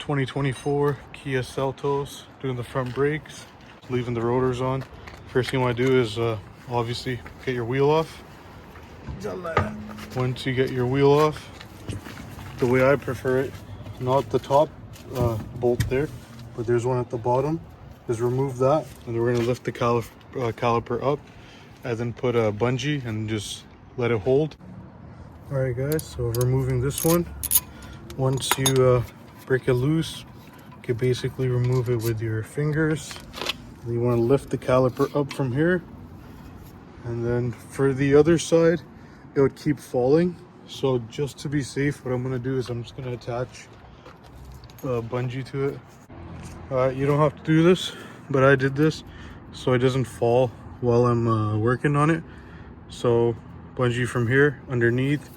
2024 Kia Seltos, doing the front brakes, leaving the rotors on. First thing you want to do is obviously get your wheel off. Once you get your wheel off, the way I prefer it, not the top bolt there, but there's one at the bottom, is remove that, and then we're going to lift the caliper up and then put a bungee and just let it hold. Alright guys, so removing this one. Once you break it loose, you can basically remove it with your fingers. And you want to lift the caliper up from here, and then for the other side it would keep falling. So just to be safe, what I'm going to do is I'm just going to attach a bungee to it. You don't have to do this, but I did this so it doesn't fall while I'm working on it. So bungee from here underneath,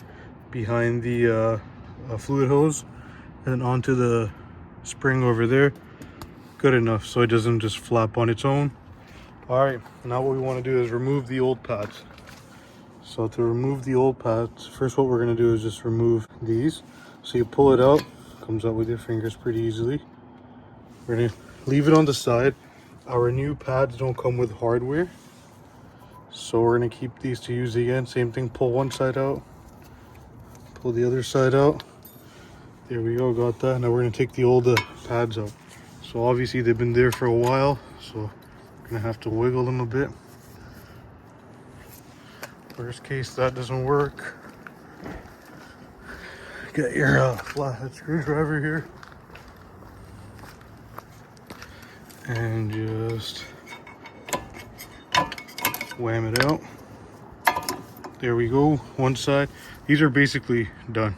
behind the fluid hose, and then onto the spring over there. Good enough so it doesn't just flap on its own. All right, now what we want to do is remove the old pads. So to remove the old pads, first what we're going to do is just remove these. So you pull it out, comes out with your fingers pretty easily. We're going to leave it on the side. Our new pads don't come with hardware, so we're going to keep these to use again. Same thing, pull one side out, pull the other side out. There we go, got that. Now we're going to take the old pads out. So obviously they've been there for a while, so we're going to have to wiggle them a bit. Worst case that doesn't work, get your flathead screwdriver here and just wham it out. There we go, one side. These are basically done.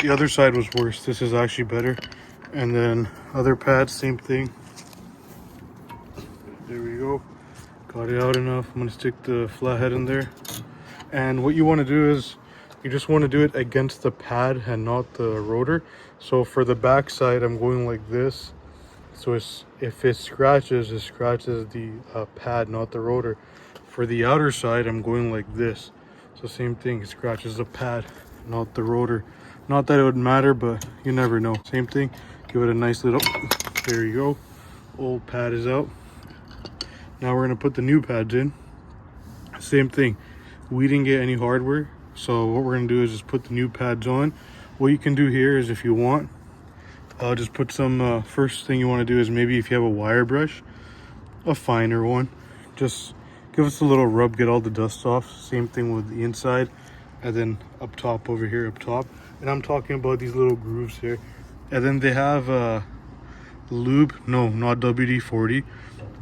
The other side was worse. This is actually better. And then other pads, same thing. There we go. Got it out enough. I'm going to stick the flathead in there. And what you want to do is you just want to do it against the pad and not the rotor. So for the back side, I'm going like this. So if it scratches the pad, not the rotor. For the outer side, I'm going like this. So same thing, it scratches the pad, not the rotor. Not that it would matter, but you never know. Same thing, give it a nice little, there you go. Old pad is out. Now we're gonna put the new pads in. Same thing, we didn't get any hardware, so what we're gonna do is just put the new pads on. What you can do here is, if you want, just put some, first thing you wanna do is maybe if you have a wire brush, a finer one, just give us a little rub, get all the dust off. Same thing with the inside, and then up top over here, up top. And I'm talking about these little grooves here. And then they have lube, no, not WD-40,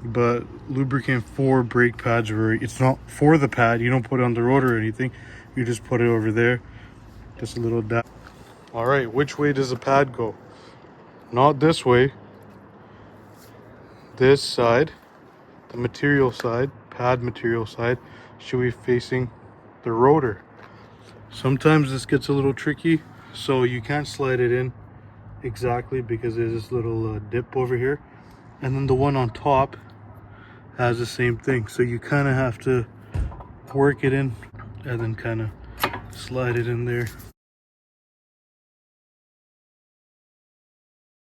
but lubricant for brake pads, where it's not for the pad. You don't put it on the rotor or anything. You just put it over there. Just a little dab. All right, which way does the pad go? Not this way. This side, the material side, pad material side, should be facing the rotor. Sometimes this gets a little tricky, so you can't slide it in exactly because there's this little dip over here, and then the one on top has the same thing, so you kind of have to work it in and then kind of slide it in there.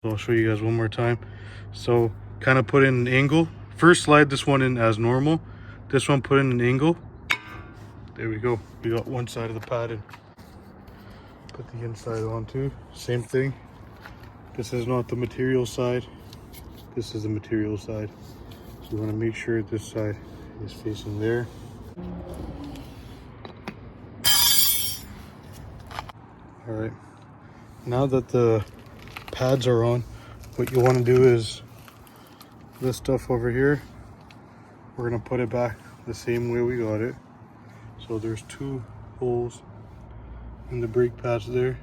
So I'll show you guys one more time. So kind of put in an angle. First slide this one in as normal, this one put in an angle. There we go, we got one side of the pad in. Put the inside on too, same thing. This is not the material side, this is the material side. So you want to make sure this side is facing there. All right, now that the pads are on, what you want to do is this stuff over here, we're going to put it back the same way we got it. So there's two holes in the brake pads there.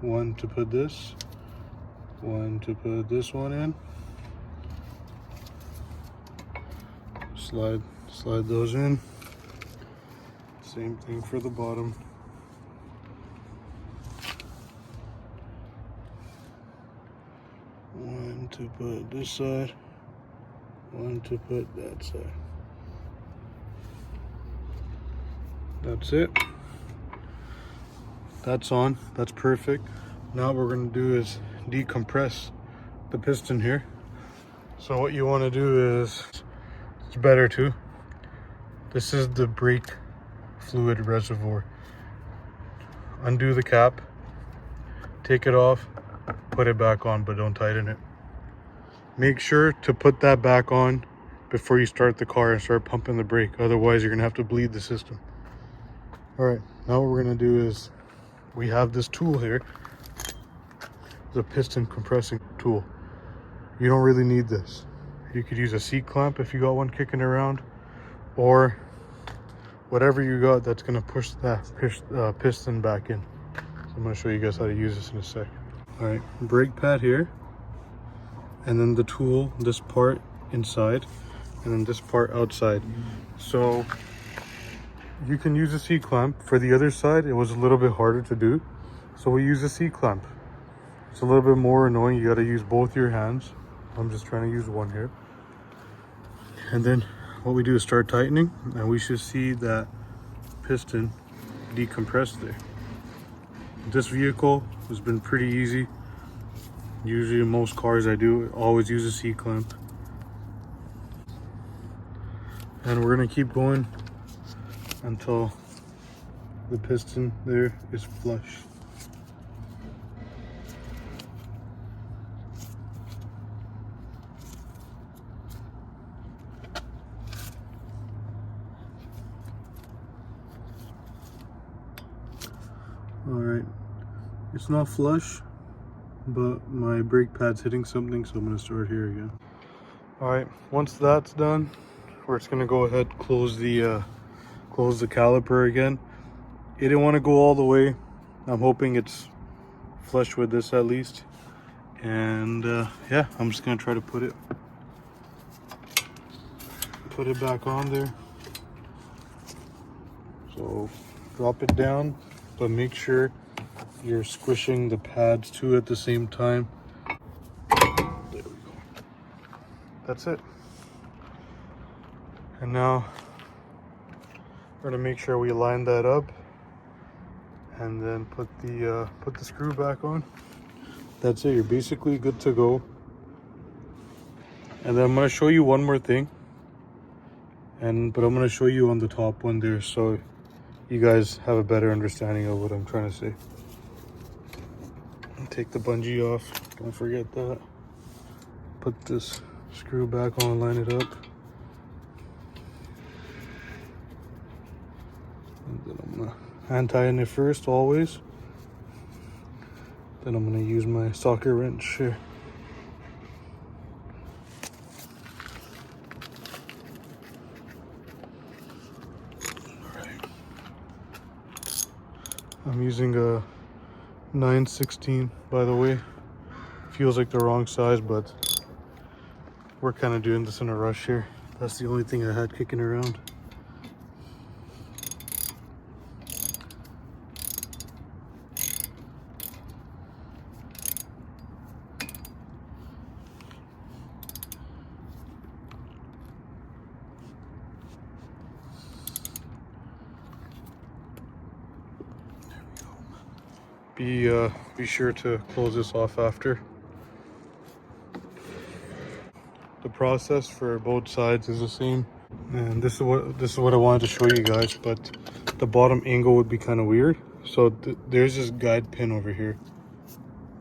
One to put this, one to put this one in. Slide those in. Same thing for the bottom. One to put this side, one to put that side. That's it. That's on. That's perfect. Now what we're going to do is decompress the piston here. So what you want to do is, it's better too, this is the brake fluid reservoir. Undo the cap, take it off, put it back on, but don't tighten it. Make sure to put that back on before you start the car and start pumping the brake. Otherwise, you're gonna have to bleed the system. All right, now what we're gonna do is, we have this tool here, the piston compressing tool. You don't really need this. You could use a C-clamp if you got one kicking around, or whatever you got that's gonna push that piston back in. So I'm gonna show you guys how to use this in a sec. All right, brake pad here, and then the tool, this part inside, and then this part outside. So you can use a C-clamp. For the other side, it was a little bit harder to do, so we use a C-clamp. It's a little bit more annoying. You got to use both your hands. I'm just trying to use one here. And then what we do is start tightening, and we should see that piston decompress there. This vehicle has been pretty easy. Usually in most cars I do always use a C-clamp. And we're gonna keep going until the piston there is flush. All right, it's not flush, but my brake pad's hitting something, so I'm gonna start here again. All right, once that's done, we're just gonna go ahead, close the caliper again. It didn't want to go all the way. I'm hoping it's flush with this at least. And yeah, I'm just gonna try to put it back on there. So drop it down, but make sure you're squishing the pads too at the same time. There we go. That's it. And now we're gonna make sure we line that up, and then put the screw back on. That's it. You're basically good to go. And then I'm gonna show you one more thing. But I'm gonna show you on the top one there, so you guys have a better understanding of what I'm trying to say. Take the bungee off. Don't forget that. Put this screw back on, line it up. And then I'm gonna hand tighten it first, always. Then I'm gonna use my socket wrench here. Alright. I'm using a 9/16, by the way. Feels like the wrong size, but we're kind of doing this in a rush here. That's the only thing I had kicking around. Be sure to close this off after. The process for both sides is the same, and this is what I wanted to show you guys. But the bottom angle would be kind of weird. So there's this guide pin over here.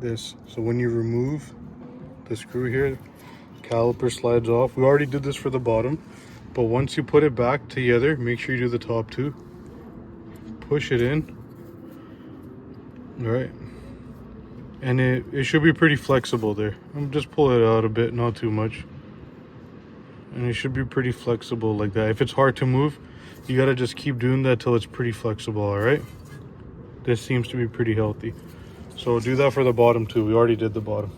So when you remove the screw here, caliper slides off. We already did this for the bottom, but once you put it back together, make sure you do the top too. Push it in. All right, and it should be pretty flexible there. I'm just pull it out a bit, not too much, and it should be pretty flexible like that. If it's hard to move, you gotta just keep doing that till it's pretty flexible. All right, this seems to be pretty healthy, so do that for the bottom too. We already did the bottom.